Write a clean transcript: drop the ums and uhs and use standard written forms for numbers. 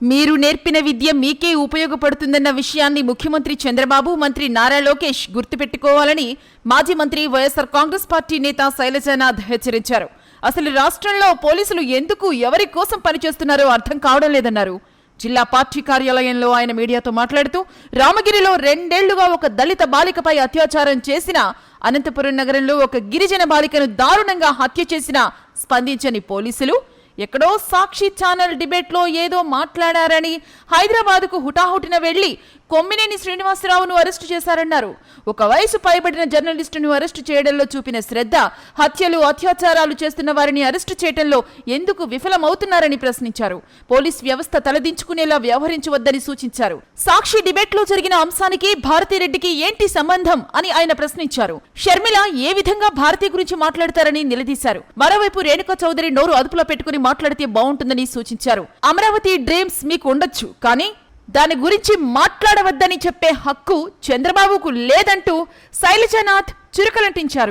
మీరు నేర్పిన విద్య మీకే ఉపయోగపడుతుందన్న విషయాన్ని ముఖ్యమంత్రి చంద్రబాబు, మంత్రి నారా లోకేష్ గుర్తుపెట్టుకోవాలని మాజీ మంత్రి వైఎస్ఆర్ కాంగ్రెస్ పార్టీ నేత శైలజానాథ్ హెచ్చరించారు. అసలు రాష్ట్రంలో పోలీసులు ఎందుకు ఎవరి కోసం పనిచేస్తున్నారో అర్థం కావడం లేదన్నారు. జిల్లా పార్టీ కార్యాలయంలో ఆయన మీడియాతో మాట్లాడుతూ రామగిరిలో 2 ఏళ్లుగా ఒక దళిత బాలికపై అత్యాచారం చేసిన, అనంతపురం నగరంలో ఒక గిరిజన బాలికను దారుణంగా హత్య చేసిన స్పందించని పోలీసులు ఎక్కడో సాక్షి ఛానల్ డిబేట్లో ఏదో మాట్లాడారని హైదరాబాద్కు హుటాహుటిన వెళ్లి కొమ్మినేని శ్రీనివాసరావును అరెస్టు చేశారన్నారు. ఒక వయసు పైబడిన జర్నలిస్టును అరెస్టు చేయడంలో చూపిన శ్రద్ధ, హత్యలు, అత్యాచారాలు చేస్తున్న వారిని అరెస్టు చేయడంలో ఎందుకు విఫలమవుతున్నారని ప్రశ్నించారు. పోలీస్ వ్యవస్థ తలదించుకునేలా వ్యవహరించవద్దని సూచించారు. సాక్షి డిబేట్లో జరిగిన అంశానికి భారతిరెడ్డికి ఏంటి సంబంధం అని ఆయన ప్రశ్నించారు. షర్మిల ఏ విధంగా భారతి గురించి మాట్లాడతారని నిలదీశారు. మరోవైపు రేణుకా చౌదరి నోరు అదుపులో పెట్టుకుని మాట్లాడితే బాగుంటుందని సూచించారు. అమరావతి డ్రీమ్స్ మీకు ఉండొచ్చు, కానీ దాని గురించి మాట్లాడవద్దని చెప్పే హక్కు చంద్రబాబుకు లేదంటూ శైలజానాథ్ చురకలంటించారు.